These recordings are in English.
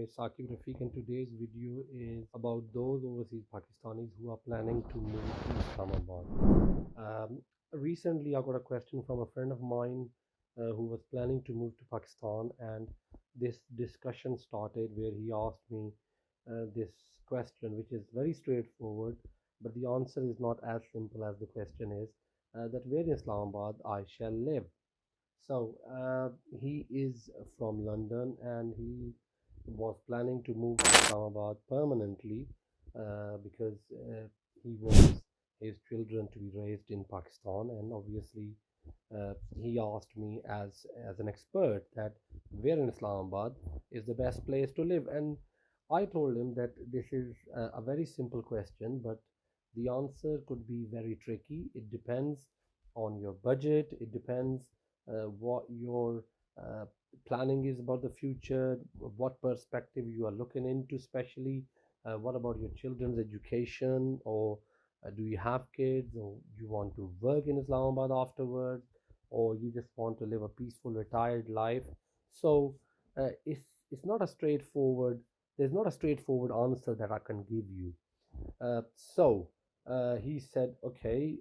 is Saqib Rafiq, and today's video is about those overseas Pakistanis who are planning to move to Islamabad. Recently, I got a question from a friend of mine who was planning to move to Pakistan, and this discussion started where he asked me this question, which is very straightforward, but the answer is not as simple as the question is that where in Islamabad I shall live. So he is from London and he was planning to move to Islamabad permanently because he wants his children to be raised in Pakistan. And obviously, he asked me as an expert that where in Islamabad is the best place to live. And I told him that this is a very simple question, but the answer could be very tricky. It depends on your budget. It depends what your uh, planning is about the future, what perspective you are looking into, especially what about your children's education, or do you have kids, or you want to work in Islamabad afterwards, or you just want to live a peaceful retired life. So it's not a straightforward. There's not a straightforward answer that I can give you. So he said, okay,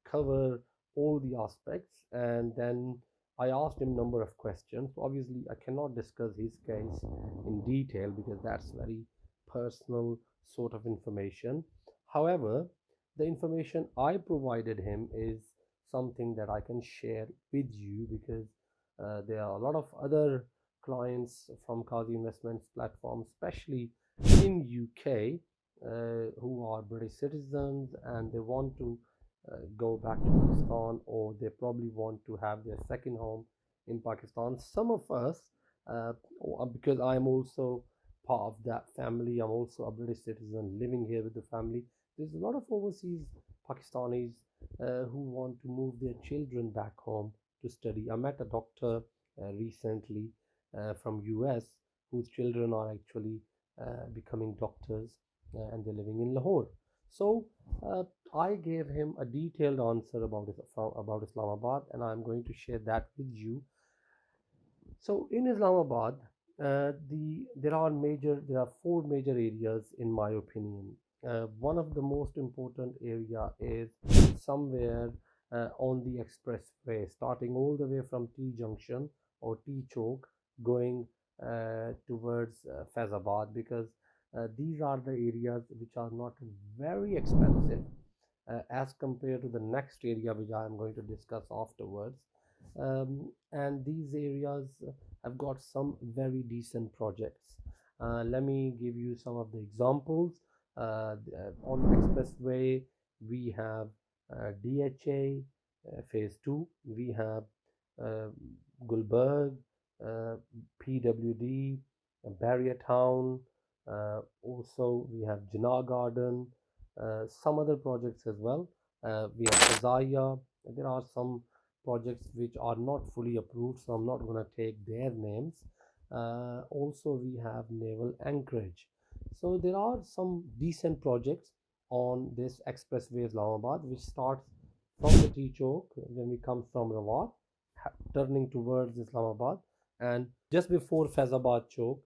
cover all the aspects, and then I asked him a number of questions. Obviously, I cannot discuss his case in detail because that's very personal sort of information. However, the information I provided him is something that I can share with you because there are a lot of other clients from Qazi Investments platform, especially in UK, who are British citizens and they want to go back to Pakistan, or they probably want to have their second home in Pakistan. Some of us, because I'm also part of that family, I'm also a British citizen living here with the family. There's a lot of overseas Pakistanis who want to move their children back home to study. I met a doctor recently from US whose children are actually becoming doctors and they're living in Lahore. So uh, I gave him a detailed answer about Islamabad, and I'm going to share that with you. So in Islamabad, there are four major areas in my opinion. One of the most important area is somewhere on the expressway, starting all the way from T Junction or T Chowk, going towards Faizabad, because these are the areas which are not very expensive as compared to the next area which I am going to discuss afterwards. And these areas have got some very decent projects. Let me give you some of the examples. On expressway, we have DHA phase 2, we have uh, Gulberg, uh, PWD, Barrier Town, also we have Jinnah Garden, some other projects as well. We have Fazaya. There are some projects which are not fully approved, so I'm not going to take their names. Also, we have Naval Anchorage. So there are some decent projects on this expressway Islamabad, which starts from the T Chowk when we come from Rawat, turning towards Islamabad, and just before Faizabad Chowk,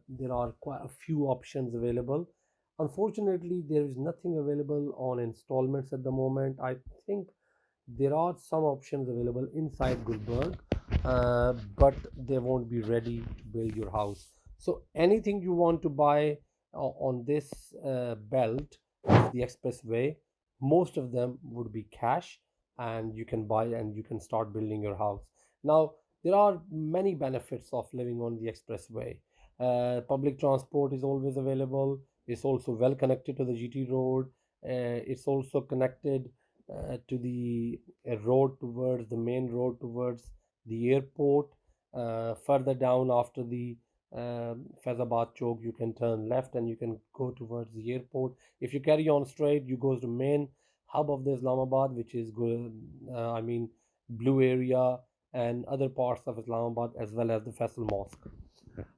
there are quite a few options available. Unfortunately, there is nothing available on installments at the moment. I think there are some options available inside Gulberg, but they won't be ready to build your house. So anything you want to buy on this belt of the expressway, most of them would be cash, and you can buy and you can start building your house. Now, there are many benefits of living on the expressway. Public transport is always available. It's also well connected to the GT road. It's also connected to the road towards the main road towards the airport. Further down after the Faizabad Chowk, you can turn left and you can go towards the airport. If you carry on straight, you go to the main hub of the Islamabad, which is Blue area and other parts of Islamabad, as well as the Faisal Mosque.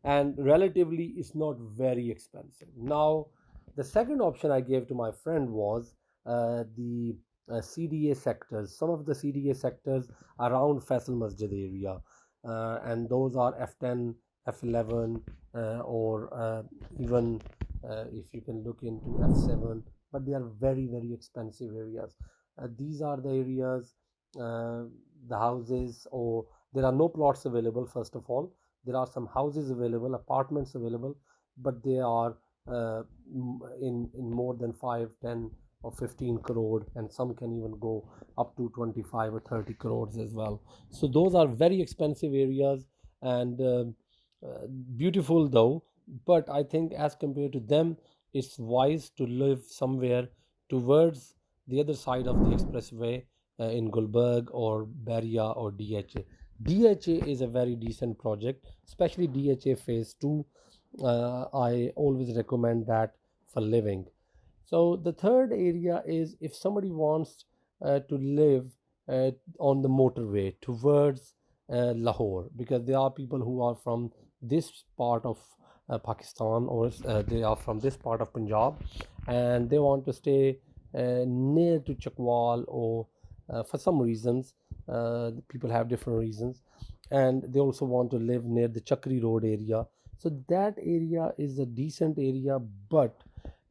And relatively, it's not very expensive. Now, the second option I gave to my friend was the CDA sectors, some of the CDA sectors around Faisal Masjid area, and those are F10, F11, or even if you can look into F7, but they are very, very expensive areas. These are the areas, uh, the houses, or there are no plots available. First of all, there are some houses available, apartments available, but they are in more than 5, 10, or 15 crore, and some can even go up to 25 or 30 crores as well. So those are very expensive areas, and beautiful though. But I think as compared to them, it's wise to live somewhere towards the other side of the expressway, in Gulberg or Baria or DHA. DHA is a very decent project, especially DHA phase 2. I always recommend that for living. So the third area is if somebody wants to live on the motorway towards Lahore, because there are people who are from this part of Pakistan, or they are from this part of Punjab, and they want to stay near to Chakwal, or for some reasons, people have different reasons, and they also want to live near the Chakri Road area. So that area is a decent area, but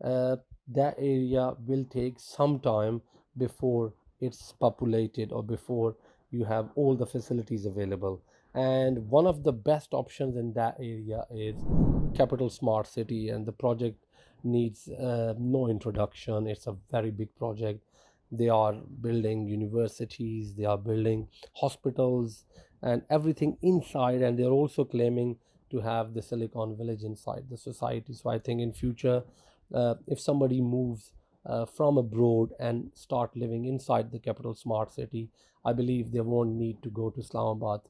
uh, that area will take some time before it's populated, or before you have all the facilities available. And one of the best options in that area is Capital Smart City, and the project needs no introduction. It's a very big project. They are building universities, they are building hospitals, and everything inside, and they're also claiming to have the Silicon Village inside the society. So I think in future, if somebody moves from abroad and start living inside the Capital Smart City, I believe they won't need to go to Islamabad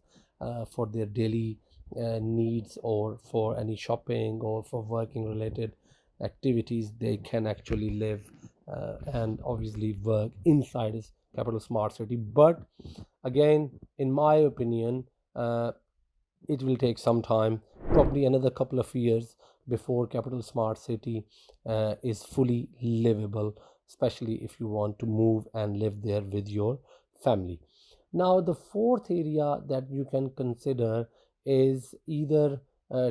for their daily needs, or for any shopping, or for working related activities. They can actually live and obviously work inside this Capital Smart City. But again, in my opinion, it will take some time, probably another couple of years, before Capital Smart City is fully livable, especially if you want to move and live there with your family. Now, the fourth area that you can consider is either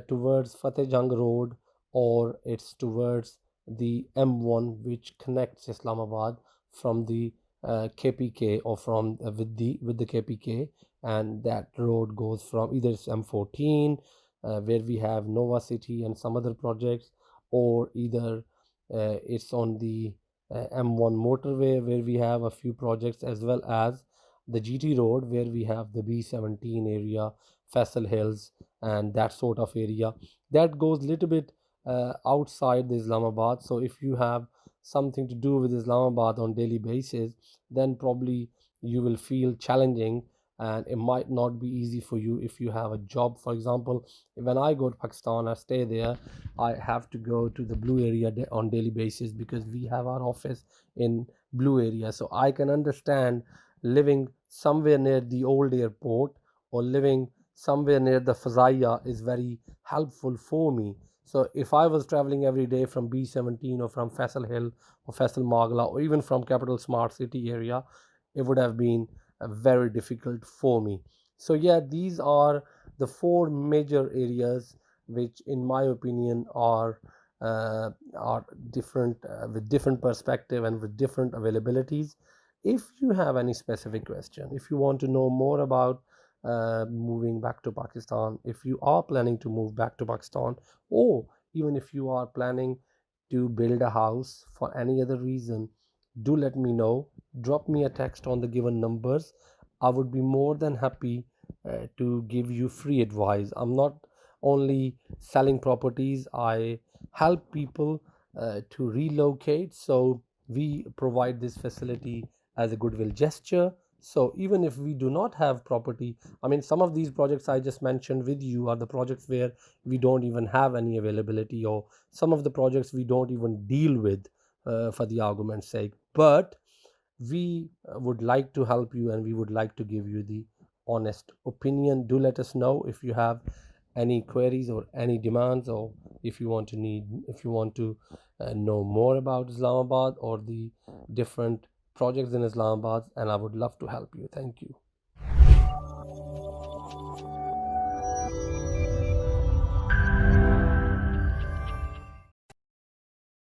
towards Fateh Jang Road, or it's towards the M1, which connects Islamabad from the KPK, or from with the KPK, and that road goes from either it's M14, where we have Nova City and some other projects, or either it's on the M1 motorway, where we have a few projects, as well as the GT road, where we have the B17 area, Faisal Hills, and that sort of area that goes a little bit outside the Islamabad. So if you have something to do with Islamabad on daily basis, then probably you will feel challenging, and it might not be easy for you if you have a job. For example, when I go to Pakistan, I stay there, I have to go to the blue area on daily basis, because we have our office in blue area. So I can understand living somewhere near the old airport, or living somewhere near the Fazaya is very helpful for me. So if I was traveling every day from B17, or from Faisal Hill, or Faisal Magla, or even from Capital Smart City area, it would have been very difficult for me. So yeah, these are the four major areas which, in my opinion, are different, with different perspective and with different availabilities. If you have any specific question, if you want to know more about moving back to Pakistan, if you are planning to move back to Pakistan, or even if you are planning to build a house for any other reason, do let me know. Drop me a text on the given numbers. I would be more than happy to give you free advice. I'm not only selling properties, I help people to relocate. So we provide this facility as a goodwill gesture. So even if we do not have property, I mean, some of these projects I just mentioned with you are the projects where we don't even have any availability, or some of the projects we don't even deal with, for the argument's sake. But we would like to help you, and we would like to give you the honest opinion. Do let us know if you have any queries or any demands, or if you want to know more about Islamabad or the different projects in Islamabad, and I would love to help you. Thank you.